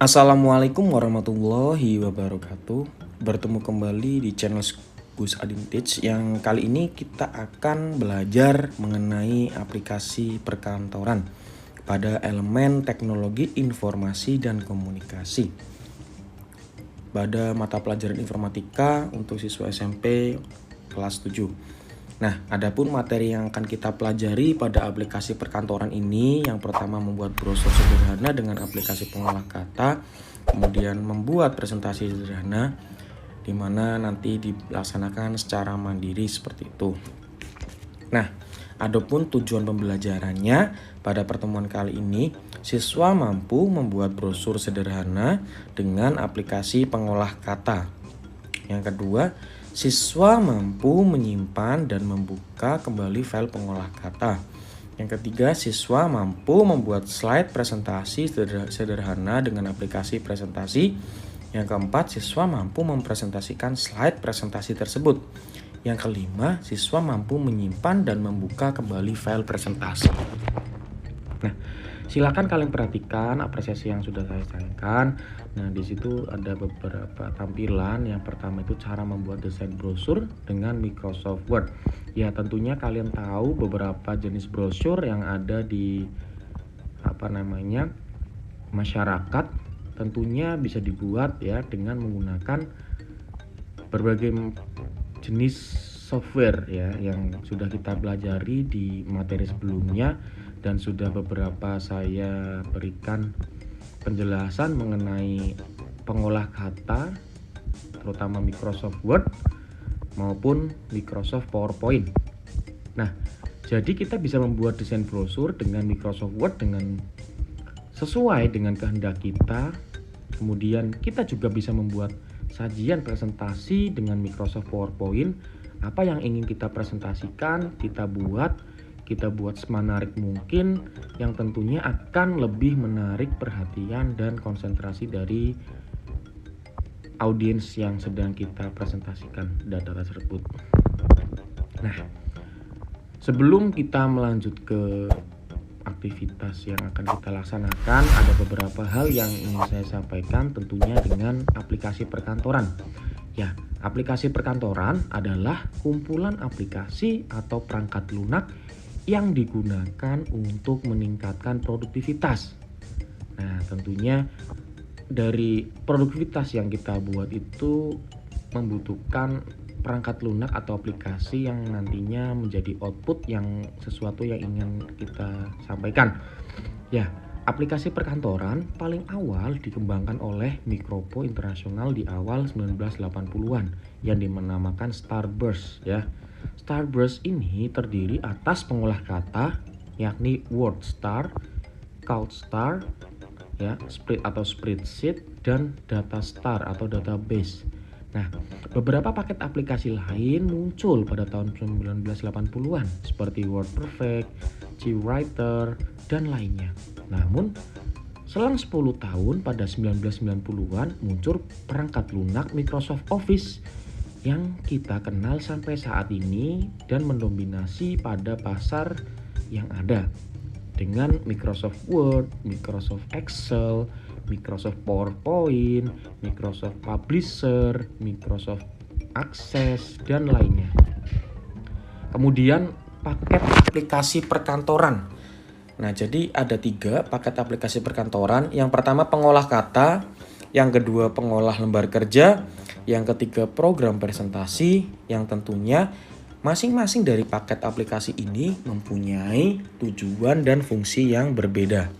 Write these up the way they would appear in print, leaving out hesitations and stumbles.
Assalamualaikum warahmatullahi wabarakatuh. Bertemu kembali di channel Gus Adin Teach yang kali ini kita akan belajar mengenai aplikasi perkantoran pada elemen teknologi informasi dan komunikasi pada mata pelajaran informatika untuk siswa SMP kelas 7. Nah, adapun materi yang akan kita pelajari pada aplikasi perkantoran ini, yang pertama membuat brosur sederhana dengan aplikasi pengolah kata, kemudian membuat presentasi sederhana, di mana nanti dilaksanakan secara mandiri seperti itu. Nah, adapun tujuan pembelajarannya pada pertemuan kali ini, siswa mampu membuat brosur sederhana dengan aplikasi pengolah kata. Yang kedua, siswa mampu menyimpan dan membuka kembali file pengolah kata. Yang ketiga, siswa mampu membuat slide presentasi sederhana dengan aplikasi presentasi. Yang keempat, siswa mampu mempresentasikan slide presentasi tersebut. Yang kelima, siswa mampu menyimpan dan membuka kembali file presentasi. Nah, silakan kalian perhatikan apresiasi yang sudah saya sayangkan. Nah, di situ ada beberapa tampilan. Yang pertama itu cara membuat desain brosur dengan Microsoft Word. Ya, tentunya kalian tahu beberapa jenis brosur yang ada di masyarakat. Tentunya bisa dibuat ya dengan menggunakan berbagai jenis software ya yang sudah kita pelajari di materi sebelumnya, dan sudah beberapa saya berikan penjelasan mengenai pengolah kata terutama Microsoft Word maupun Microsoft PowerPoint. Nah, jadi kita bisa membuat desain brosur dengan Microsoft Word dengan sesuai dengan kehendak kita. Kemudian kita juga bisa membuat sajian presentasi dengan Microsoft PowerPoint. Apa yang ingin kita presentasikan, kita buat semenarik mungkin, yang tentunya akan lebih menarik perhatian dan konsentrasi dari audiens yang sedang kita presentasikan data tersebut. Nah, sebelum kita melanjut ke aktivitas yang akan kita laksanakan, ada beberapa hal yang ingin saya sampaikan tentunya dengan aplikasi perkantoran. Ya, aplikasi perkantoran adalah kumpulan aplikasi atau perangkat lunak yang digunakan untuk meningkatkan produktivitas. Nah, tentunya dari produktivitas yang kita buat itu membutuhkan perangkat lunak atau aplikasi yang nantinya menjadi output yang sesuatu yang ingin kita sampaikan. Ya, aplikasi perkantoran paling awal dikembangkan oleh Micropo Internasional di awal 1980-an yang dinamakan Starburst ya. Starburst ini terdiri atas pengolah kata yakni WordStar, CountStar ya, spreadsheet dan DataStar atau database. Nah, beberapa paket aplikasi lain muncul pada tahun 1980-an seperti WordPerfect, GWriter, dan lainnya. Namun, selang 10 tahun pada 1990-an muncul perangkat lunak Microsoft Office yang kita kenal sampai saat ini dan mendominasi pada pasar yang ada dengan Microsoft Word, Microsoft Excel, Microsoft PowerPoint, Microsoft Publisher, Microsoft Access, dan lainnya. Kemudian paket aplikasi perkantoran. Nah, jadi ada 3 paket aplikasi perkantoran. Yang pertama pengolah kata, yang kedua pengolah lembar kerja, yang ketiga program presentasi, yang tentunya masing-masing dari paket aplikasi ini mempunyai tujuan dan fungsi yang berbeda.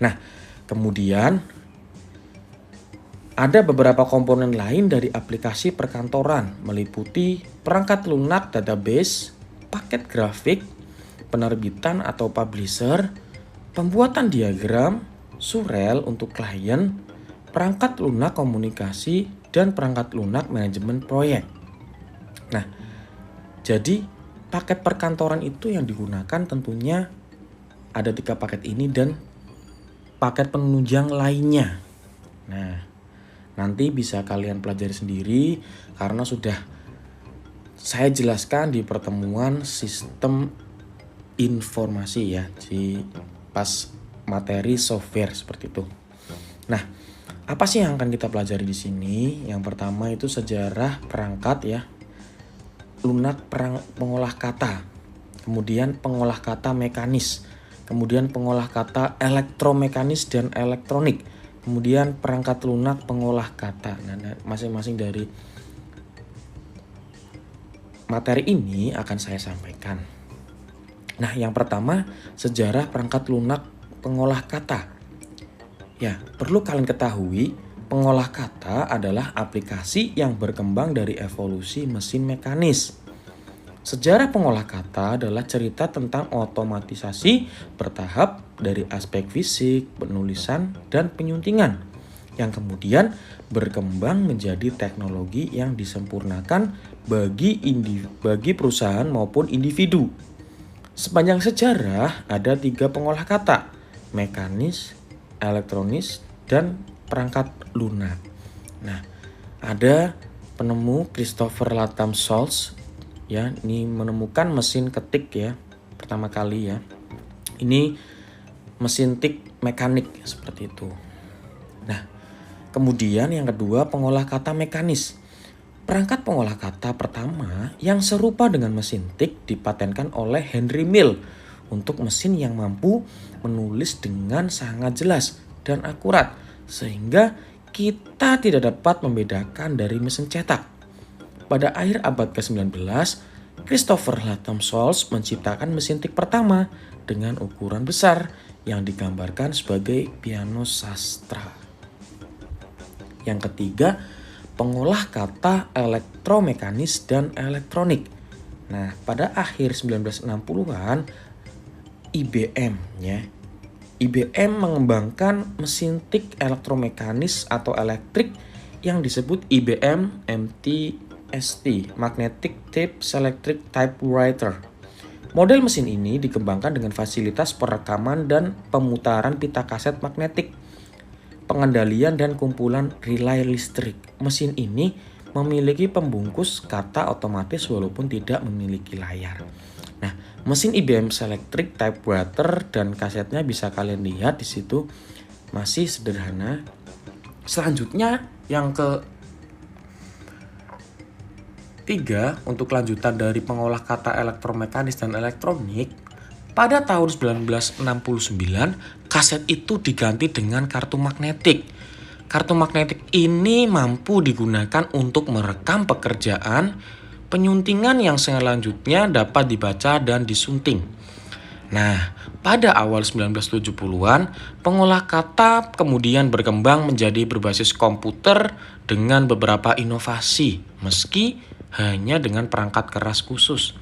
Nah, kemudian ada beberapa komponen lain dari aplikasi perkantoran meliputi perangkat lunak database, paket grafik, penerbitan atau publisher, pembuatan diagram, surel untuk klien, perangkat lunak komunikasi, dan perangkat lunak manajemen proyek. Nah, jadi paket perkantoran itu yang digunakan tentunya ada 3 paket ini dan paket penunjang lainnya. Nah, nanti bisa kalian pelajari sendiri karena sudah saya jelaskan di pertemuan sistem informasi ya, di pas materi software seperti itu. Nah, apa sih yang akan kita pelajari di sini? Yang pertama itu sejarah perangkat ya, lunak pengolah kata, kemudian pengolah kata mekanis, kemudian pengolah kata elektromekanis dan elektronik, kemudian perangkat lunak pengolah kata. Nah, masing-masing dari materi ini akan saya sampaikan. Nah, yang pertama sejarah perangkat lunak pengolah kata. Ya, perlu kalian ketahui, pengolah kata adalah aplikasi yang berkembang dari evolusi mesin mekanis. Sejarah pengolah kata adalah cerita tentang otomatisasi bertahap dari aspek fisik, penulisan, dan penyuntingan, yang kemudian berkembang menjadi teknologi yang disempurnakan bagi perusahaan maupun individu. Sepanjang sejarah ada 3 pengolah kata, mekanis, elektronis, dan perangkat lunak. Nah, ada penemu Christopher Latham Scholes ya, ini menemukan mesin ketik ya, pertama kali ya. Ini mesin tik mekanik seperti itu. Nah, kemudian yang kedua pengolah kata mekanis. Perangkat pengolah kata pertama yang serupa dengan mesin tik dipatenkan oleh Henry Mill untuk mesin yang mampu menulis dengan sangat jelas dan akurat sehingga kita tidak dapat membedakan dari mesin cetak. Pada akhir abad ke-19, Christopher Latham Scholes menciptakan mesin tik pertama dengan ukuran besar yang digambarkan sebagai piano sastra. Yang ketiga, pengolah kata elektromekanis dan elektronik. Nah, pada akhir 1960-an IBM ya. IBM mengembangkan mesin tik elektromekanis atau elektrik yang disebut IBM MTST, Magnetic Tape Selectric Typewriter. Model mesin ini dikembangkan dengan fasilitas perekaman dan pemutaran pita kaset magnetik, pengendalian dan kumpulan relay listrik. Mesin ini memiliki pembungkus kata otomatis walaupun tidak memiliki layar. Nah, mesin IBM Selectric Typewriter dan kasetnya bisa kalian lihat di situ, masih sederhana. Selanjutnya yang ketiga untuk lanjutan dari pengolah kata elektromekanis dan elektronik, pada tahun 1969 kaset itu diganti dengan kartu magnetik. Kartu magnetik ini mampu digunakan untuk merekam pekerjaan penyuntingan yang selanjutnya dapat dibaca dan disunting. Nah, pada awal 1970-an, pengolah kata kemudian berkembang menjadi berbasis komputer dengan beberapa inovasi, meski hanya dengan perangkat keras khusus.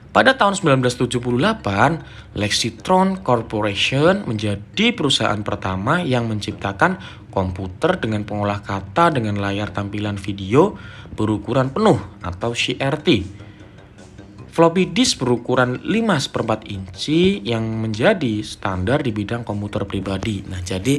Pada tahun 1978, Lexitron Corporation menjadi perusahaan pertama yang menciptakan komputer dengan pengolah kata dengan layar tampilan video berukuran penuh atau CRT. Floppy disk berukuran 5/4 inci yang menjadi standar di bidang komputer pribadi. Nah, jadi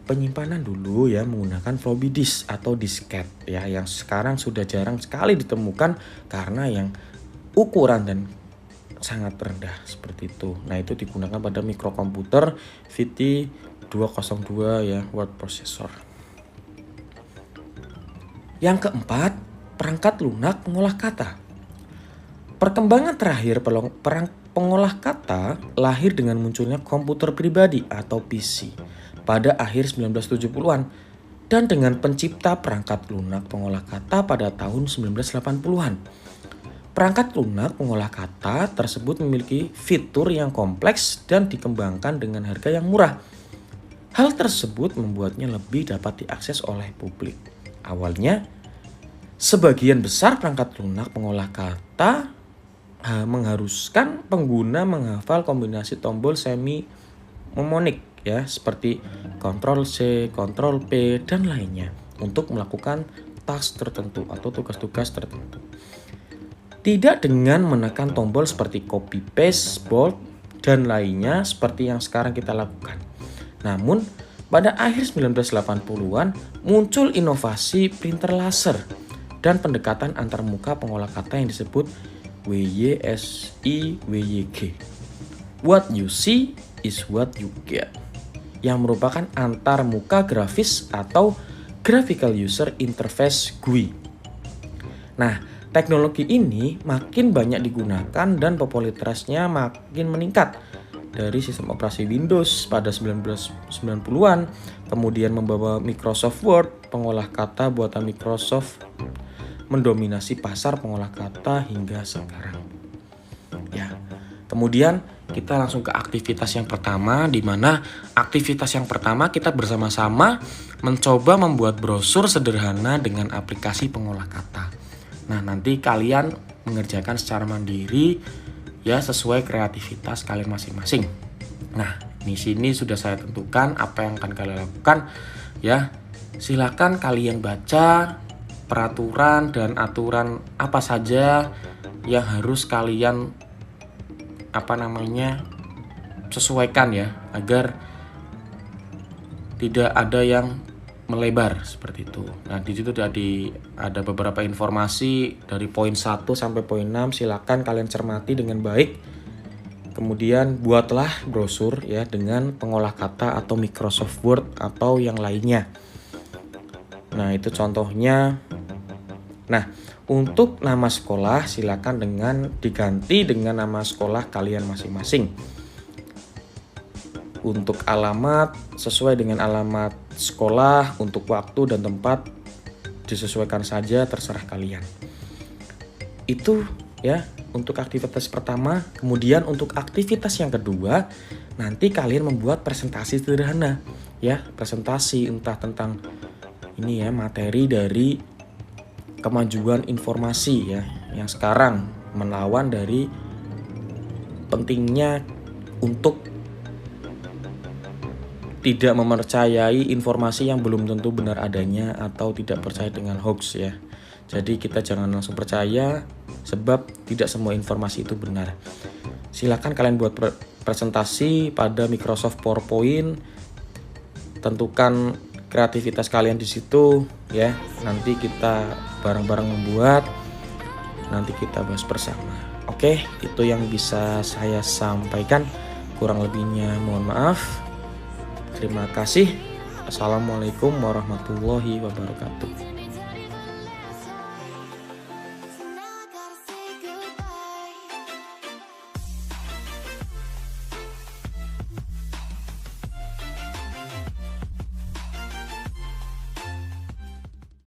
penyimpanan dulu ya menggunakan floppy disk atau disket ya, yang sekarang sudah jarang sekali ditemukan karena yang ukuran dan sangat rendah seperti itu. Nah, itu digunakan pada mikrokomputer VT202 ya, word processor. Yang keempat, perangkat lunak pengolah kata. Perkembangan terakhir pengolah kata lahir dengan munculnya komputer pribadi atau PC pada akhir 1970-an dan dengan pencipta perangkat lunak pengolah kata pada tahun 1980-an. Perangkat lunak pengolah kata tersebut memiliki fitur yang kompleks dan dikembangkan dengan harga yang murah. Hal tersebut membuatnya lebih dapat diakses oleh publik. Awalnya, sebagian besar perangkat lunak pengolah kata mengharuskan pengguna menghafal kombinasi tombol semi-mnemonik ya, seperti Ctrl C, Ctrl P dan lainnya untuk melakukan task tertentu atau tugas-tugas tertentu. Tidak dengan menekan tombol seperti copy paste, bold dan lainnya seperti yang sekarang kita lakukan. Namun, pada akhir 1980-an muncul inovasi printer laser dan pendekatan antarmuka pengolah kata yang disebut WYSIWYG. What you see is what you get. yang merupakan antar muka grafis atau Graphical User Interface GUI. Nah, teknologi ini makin banyak digunakan dan popularitasnya makin meningkat dari sistem operasi Windows pada 1990-an, kemudian membawa Microsoft Word, pengolah kata buatan Microsoft, mendominasi pasar pengolah kata hingga sekarang. Ya, kemudian kita langsung ke aktivitas yang pertama, di mana aktivitas yang pertama kita bersama-sama mencoba membuat brosur sederhana dengan aplikasi pengolah kata. Nah, nanti kalian mengerjakan secara mandiri ya, sesuai kreativitas kalian masing-masing. Nah, di sini sudah saya tentukan apa yang akan kalian lakukan ya. Silakan kalian baca peraturan dan aturan apa saja yang harus kalian sesuaikan ya, agar tidak ada yang melebar seperti itu. Nah, di situ ada beberapa informasi dari poin 1 sampai poin 6, silakan kalian cermati dengan baik. Kemudian buatlah brosur ya dengan pengolah kata atau Microsoft Word atau yang lainnya. Nah, itu contohnya. Nah, untuk nama sekolah silakan diganti dengan nama sekolah kalian masing-masing. Untuk alamat sesuai dengan alamat sekolah, untuk waktu dan tempat disesuaikan saja, terserah kalian. Itu ya untuk aktivitas pertama. Kemudian untuk aktivitas yang kedua, nanti kalian membuat presentasi sederhana ya, presentasi entah tentang ini ya, materi dari kemajuan informasi ya, yang sekarang melawan dari pentingnya untuk tidak mempercayai informasi yang belum tentu benar adanya atau tidak percaya dengan hoax ya. Jadi kita jangan langsung percaya, sebab tidak semua informasi itu benar. Silakan kalian buat presentasi pada Microsoft PowerPoint, tentukan kreativitas kalian di situ ya. Nanti kita bareng-bareng membuat, nanti kita bahas bersama. Oke, itu yang bisa saya sampaikan. Kurang lebihnya mohon maaf. Terima kasih. Assalamualaikum warahmatullahi wabarakatuh.